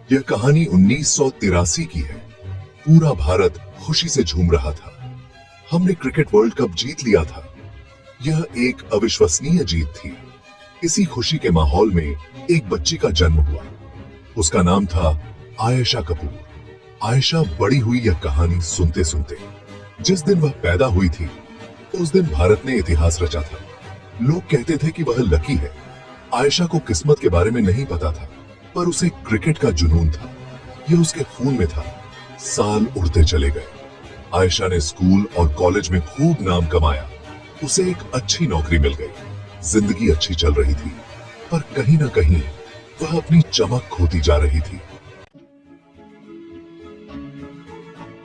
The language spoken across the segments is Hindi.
यह कहानी 1983 की है। पूरा भारत खुशी से झूम रहा था। हमने क्रिकेट वर्ल्ड कप जीत लिया था। यह एक अविश्वसनीय जीत थी। इसी खुशी के माहौल में एक बच्ची का जन्म हुआ। उसका नाम था आयशा कपूर। आयशा बड़ी हुई यह कहानी सुनते सुनते। जिस दिन वह पैदा हुई थी उस दिन भारत ने इतिहास रचा था। लोग कहते थे कि वह लकी है। आयशा को किस्मत के बारे में नहीं पता था, पर उसे क्रिकेट का जुनून था। यह उसके खून में था। साल उड़ते चले गए। आयशा ने स्कूल और कॉलेज में खूब नाम कमाया। उसे एक अच्छी नौकरी मिल गई। जिंदगी अच्छी चल रही थी, पर कहीं ना कहीं वह अपनी चमक खोती जा रही थी।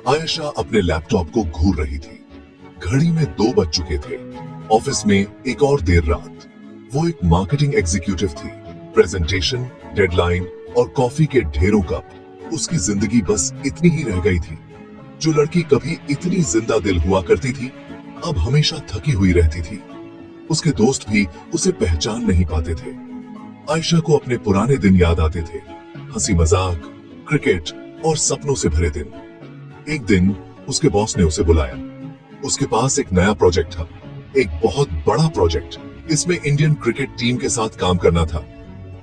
आयशा अपने लैपटॉप को घूर रही थी। घड़ी में 2 बज चुके थे। ऑफिस में एक और देर रात। वो एक मार्केटिंग एग्जीक्यूटिव थी। प्रेजेंटेशन, डेडलाइन और कॉफी के ढेरों कप। उसकी जिंदगी बस इतनी ही रह गई थी। जो लड़की कभी इतनी जिंदा दिल हुआ करती थी, अब हमेशा थकी हुई रहती थी। उसके दोस्त भी उसे पहचान नहीं पाते थे। आयशा को अपने पुराने दिन याद आते थे। हंसी मजाक, क्रिकेट और सपनों से भरे दिन। एक दिन उसके बॉस ने उसे बुलाया। उसके पास एक नया प्रोजेक्ट था, एक बहुत बड़ा प्रोजेक्ट। इसमें इंडियन क्रिकेट टीम के साथ काम करना था।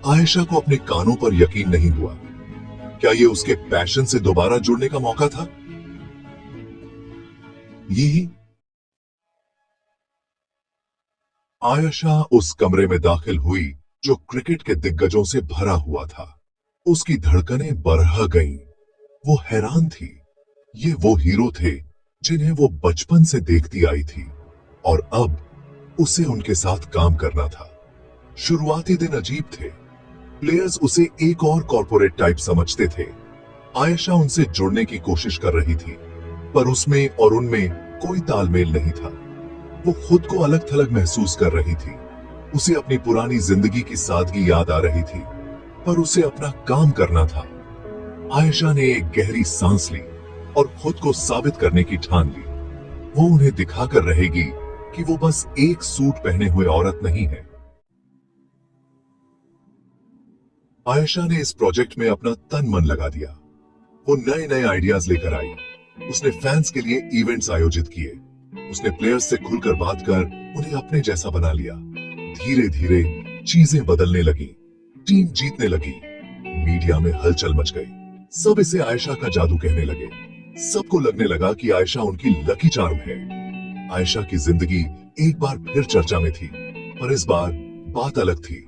आयशा को अपने कानों पर यकीन नहीं हुआ। क्या ये उसके पैशन से दोबारा जुड़ने का मौका था? यही। आयशा उस कमरे में दाखिल हुई जो क्रिकेट के दिग्गजों से भरा हुआ था। उसकी धड़कनें बढ़ गईं। वो हैरान थी। ये वो हीरो थे जिन्हें वो बचपन से देखती आई थी, और अब उसे उनके साथ काम करना था। शुरुआती दिन अजीब थे। प्लेयर्स उसे एक और कॉर्पोरेट टाइप समझते थे। आयशा उनसे जुड़ने की कोशिश कर रही थी, पर उसमें और उनमें कोई तालमेल नहीं था। वो खुद को अलग थलग महसूस कर रही थी। उसे अपनी पुरानी जिंदगी की सादगी याद आ रही थी, पर उसे अपना काम करना था। आयशा ने एक गहरी सांस ली और खुद को साबित करने की ठान ली। वो उन्हें दिखाकर रहेगी कि वो बस एक सूट पहने हुए औरत नहीं है। आयशा ने इस प्रोजेक्ट में अपना तन मन लगा दिया। वो नए नए आइडियाज लेकर आई। उसने फैंस के लिए इवेंट्स आयोजित किए। उसने प्लेयर्स से खुलकर बात कर उन्हें अपने जैसा बना लिया। धीरे धीरे चीजें बदलने लगी। टीम जीतने लगी। मीडिया में हलचल मच गई। सब इसे आयशा का जादू कहने लगे। सबको लगने लगा कि आयशा उनकी लकी चार्म है। आयशा की जिंदगी एक बार फिर चर्चा में थी, पर इस बार बात अलग थी।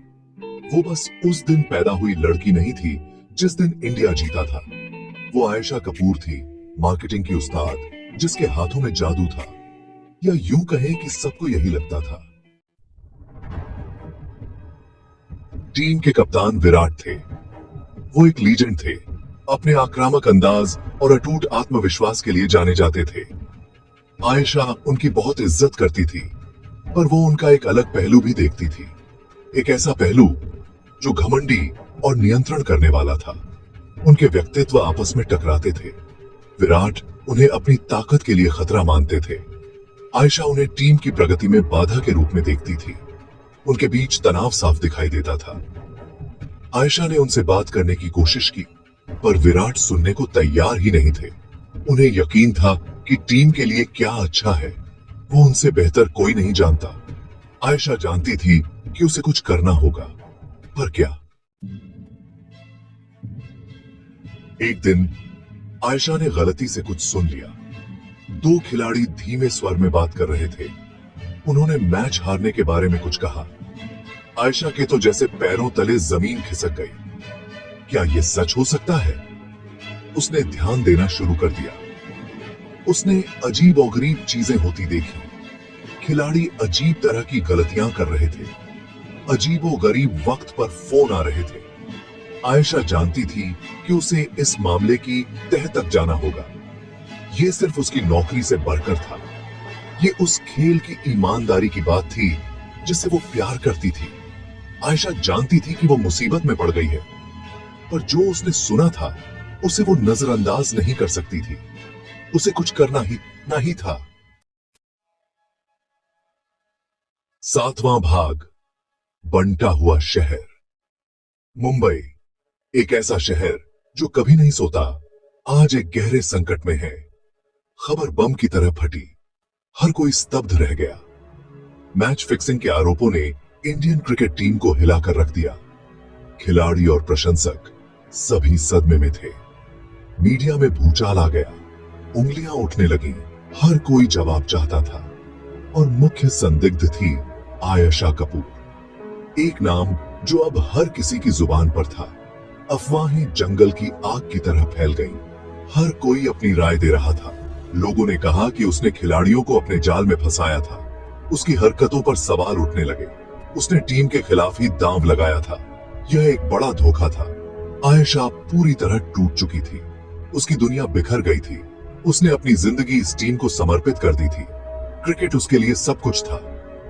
वो बस उस दिन पैदा हुई लड़की नहीं थी जिस दिन इंडिया जीता था। वो आयशा कपूर थी, मार्केटिंग की उस्ताद, जिसके हाथों में जादू था। या यूं कहें कि सबको यही लगता था। टीम के कप्तान विराट थे। वो एक लीजेंड थे। अपने आक्रामक अंदाज और अटूट आत्मविश्वास के लिए जाने जाते थे। आयशा उनकी बहुत इज्जत करती थी, पर वो उनका एक अलग पहलू भी देखती थी। एक ऐसा पहलू जो घमंडी और नियंत्रण करने वाला था। उनके व्यक्तित्व आपस में टकराते थे। विराट उन्हें अपनी ताकत के लिए खतरा मानते थे। आयशा उन्हें टीम की प्रगति में बाधा के रूप में देखती थी। उनके बीच तनाव साफ दिखाई देता था। आयशा ने उनसे बात करने की कोशिश की, पर विराट सुनने को तैयार ही नहीं थे। उन्हें यकीन था कि टीम के लिए क्या अच्छा है, वो उनसे बेहतर कोई नहीं जानता। आयशा जानती थी कि उसे कुछ करना होगा, पर क्या? एक दिन आयशा ने गलती से कुछ सुन लिया। 2 खिलाड़ी धीमे स्वर में बात कर रहे थे। उन्होंने मैच हारने के बारे में कुछ कहा। आयशा के तो जैसे पैरों तले जमीन खिसक गई। क्या यह सच हो सकता है? उसने ध्यान देना शुरू कर दिया। उसने अजीब और गरीब चीजें होती देखी। खिलाड़ी अजीब तरह की गलतियां कर रहे थे। अजीब और गरीब वक्त पर फोन आ रहे थे। आयशा जानती थी कि उसे इस मामले की तह तक जाना होगा। यह सिर्फ उसकी नौकरी से बढ़कर था। ये उस खेल की ईमानदारी की बात थी जिससे वो प्यार करती थी। आयशा जानती थी कि वो मुसीबत में पड़ गई है, पर जो उसने सुना था उसे वो नजरअंदाज नहीं कर सकती थी। उसे कुछ करना ही था। 7वां भाग, बंटा हुआ शहर। मुंबई, एक ऐसा शहर जो कभी नहीं सोता, आज एक गहरे संकट में है। खबर बम की तरह फटी, हर कोई स्तब्ध रह गया। मैच फिक्सिंग के आरोपों ने इंडियन क्रिकेट टीम को हिलाकर रख दिया। खिलाड़ी और प्रशंसक सभी सदमे में थे। मीडिया में भूचाल आ गया, उंगलियां उठने लगी, हर कोई जवाब चाहता था। और मुख्य संदिग्ध थी आयशा कपूर, एक नाम जो अब हर किसी की जुबान पर था। अफवाहें जंगल की आग की तरह फैल गईं। हर कोई अपनी राय दे रहा था। लोगों ने कहा कि उसने खिलाड़ियों को अपने जाल में फंसाया था। उसकी हरकतों पर सवाल उठने लगे। उसने टीम के खिलाफ ही दांव लगाया था। यह एक बड़ा धोखा था। आयशा पूरी तरह टूट चुकी थी। उसकी दुनिया बिखर गई थी। उसने अपनी जिंदगी इस टीम को समर्पित कर दी थी। क्रिकेट उसके लिए सब कुछ था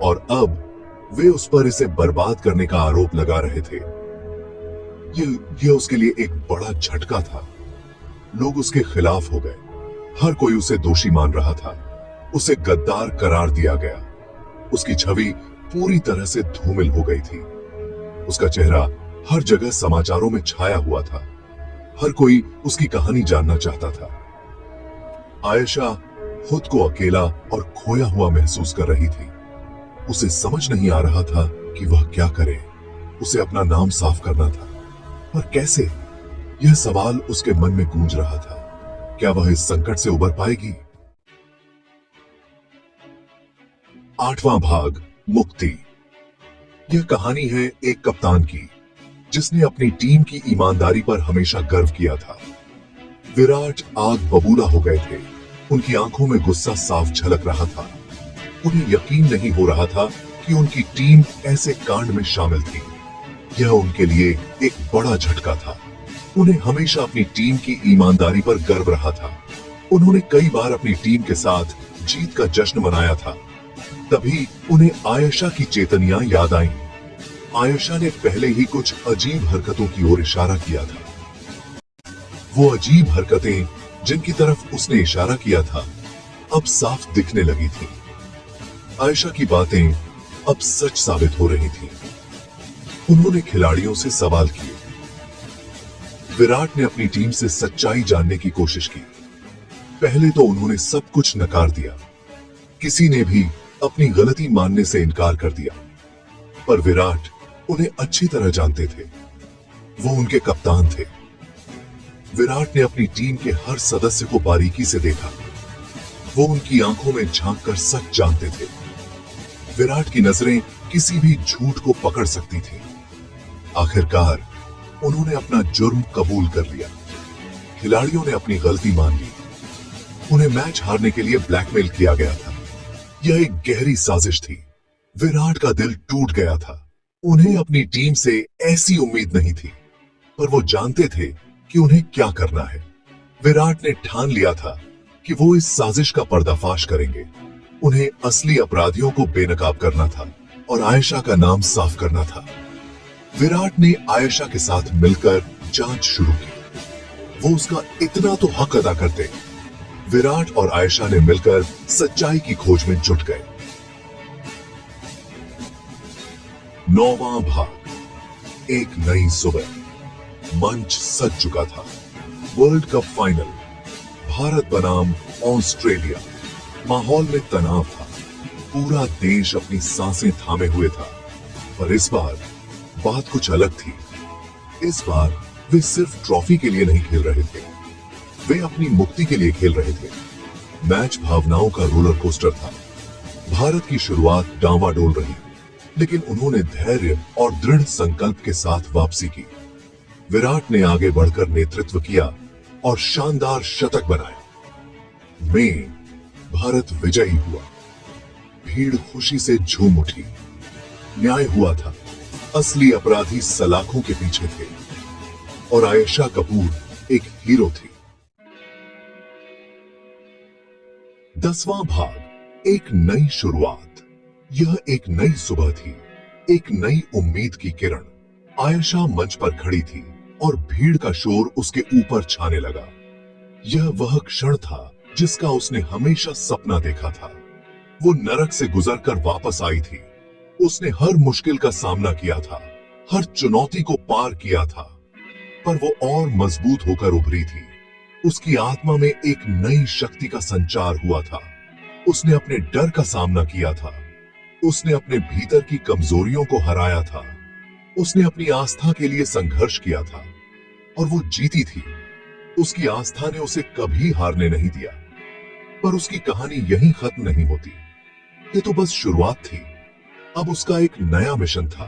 और अब वे उस पर इसे बर्बाद करने का आरोप लगा रहे थे। यह उसके लिए एक बड़ा झटका था। लोग उसके खिलाफ हो गए। हर कोई उसे दोषी मान रहा था। उसे गद्दार करार दिया गया। उसकी छवि पूरी तरह से धूमिल हो गई थी। उसका चेहरा हर जगह समाचारों में छाया हुआ था। हर कोई उसकी कहानी जानना चाहता था। आयशा खुद को अकेला और खोया हुआ महसूस कर रही थी। उसे समझ नहीं आ रहा था कि वह क्या करे। उसे अपना नाम साफ करना था, पर कैसे? यह सवाल उसके मन में गूंज रहा था। क्या वह इस संकट से उबर पाएगी? 8वां भाग, मुक्ति। यह कहानी है एक कप्तान की, जिसने अपनी टीम की ईमानदारी पर हमेशा गर्व किया था। विराट आग बबूला हो गए थे। उनकी आंखों में गुस्सा साफ झलक रहा था। उन्हें यकीन नहीं हो रहा था कि उनकी टीम ऐसे कांड में शामिल थी। यह उनके लिए एक बड़ा झटका था। उन्हें हमेशा अपनी टीम की ईमानदारी पर गर्व रहा था। उन्होंने कई बार अपनी टीम के साथ जीत का जश्न मनाया था। तभी उन्हें आयशा की चेतनियां याद आईं। आयशा ने पहले ही कुछ अजीब हरकतों की ओर इशारा किया था। वो अजीब हरकतें जिनकी तरफ उसने इशारा किया था, अब साफ दिखने लगी थी। आयशा की बातें अब सच साबित हो रही थी। उन्होंने खिलाड़ियों से सवाल किए। विराट ने अपनी टीम से सच्चाई जानने की कोशिश की। पहले तो उन्होंने सब कुछ नकार दिया। किसी ने भी अपनी गलती मानने से इनकार कर दिया। पर विराट उन्हें अच्छी तरह जानते थे। वो उनके कप्तान थे। विराट ने अपनी टीम के हर सदस्य को बारीकी से देखा। वो उनकी आंखों में झांककर सच जानते थे। विराट की नजरें किसी भी झूठ को पकड़ सकती थी। आखिरकार उन्होंने अपना जुर्म कबूल कर लिया। खिलाड़ियों ने अपनी गलती मान ली। उन्हें मैच हारने के लिए ब्लैकमेल किया गया था। यह एक गहरी साजिश थी। विराट का दिल टूट गया था। उन्हें अपनी टीम से ऐसी उम्मीद नहीं थी, पर वो जानते थे कि उन्हें क्या करना है। विराट ने ठान लिया था कि वो इस साजिश का पर्दाफाश करेंगे। उन्हें असली अपराधियों को बेनकाब करना था और आयशा का नाम साफ करना था। विराट ने आयशा के साथ मिलकर जांच शुरू की। वो उसका इतना तो हक अदा करते। विराट और आयशा ने मिलकर सच्चाई की खोज में जुट गए। 9वां भाग, एक नई सुबह। मंच सज चुका था। वर्ल्ड कप फाइनल, भारत बनाम ऑस्ट्रेलिया। माहौल में तनाव था। पूरा देश अपनी सांसें थामे हुए था। पर इस बार बात कुछ अलग थी। इस बार वे सिर्फ ट्रॉफी के लिए नहीं खेल रहे थे, वे अपनी मुक्ति के लिए खेल रहे थे। मैच भावनाओं का रोलर कोस्टर था। भारत की शुरुआत डांवाडोल रही, लेकिन उन्होंने धैर्य और दृढ़ संकल्प के साथ वापसी की। विराट ने आगे बढ़कर नेतृत्व किया और शानदार शतक बनाया। में भारत विजयी हुआ। भीड़ खुशी से झूम उठी। न्याय हुआ था। असली अपराधी सलाखों के पीछे थे और आयशा कपूर एक हीरो थी। 10वां भाग, एक नई शुरुआत। यह एक नई सुबह थी, एक नई उम्मीद की किरण। आयशा मंच पर खड़ी थी और भीड़ का शोर उसके ऊपर छाने लगा। यह वह क्षण था जिसका उसने हमेशा सपना देखा था। वो नरक से गुजरकर वापस आई थी। उसने हर मुश्किल का सामना किया था, हर चुनौती को पार किया था। पर वो और मजबूत होकर उभरी थी। उसकी आत्मा में एक नई शक्ति का संचार हुआ था। उसने अपने डर का सामना किया था। उसने अपने भीतर की कमजोरियों को हराया था। उसने अपनी आस्था के लिए संघर्ष किया था और वो जीती थी। उसकी आस्था ने उसे कभी हारने नहीं दिया। पर उसकी कहानी यहीं खत्म नहीं होती। ये तो बस शुरुआत थी। अब उसका एक नया मिशन था,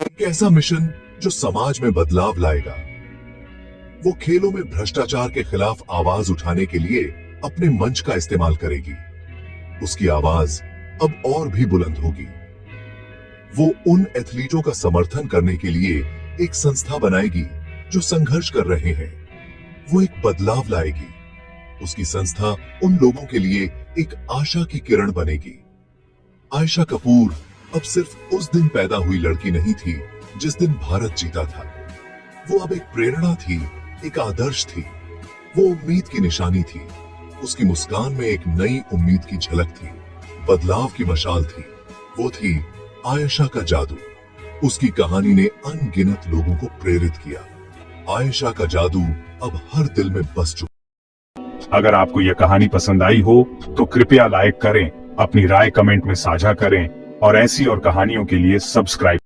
एक ऐसा मिशन जो समाज में बदलाव लाएगा। वो खेलों में भ्रष्टाचार के खिलाफ आवाज उठाने के लिए अपने मंच का इस्तेमाल करेगी। उसकी आवाज अब और भी बुलंद होगी। वो उन एथलीटों का समर्थन करने के लिए एक संस्था बनाएगी जो संघर्ष कर रहे हैं। वो एक बदलाव लाएगी। उसकी संस्था उन लोगों के लिए एक आशा की किरण बनेगी। आयशा कपूर अब सिर्फ उस दिन पैदा हुई लड़की नहीं थी जिस दिन भारत जीता था। वो अब एक प्रेरणा थी, एक आदर्श थी। वो उम्मीद की निशानी थी। उसकी मुस्कान में एक नई उम्मीद की झलक थी, बदलाव की मशाल थी। वो थी आयशा का जादू। उसकी कहानी ने अनगिनत लोगों को प्रेरित किया। आयशा का जादू अब हर दिल में बस चुका। अगर आपको यह कहानी पसंद आई हो तो कृपया लाइक करें, अपनी राय कमेंट में साझा करें और ऐसी और कहानियों के लिए सब्सक्राइब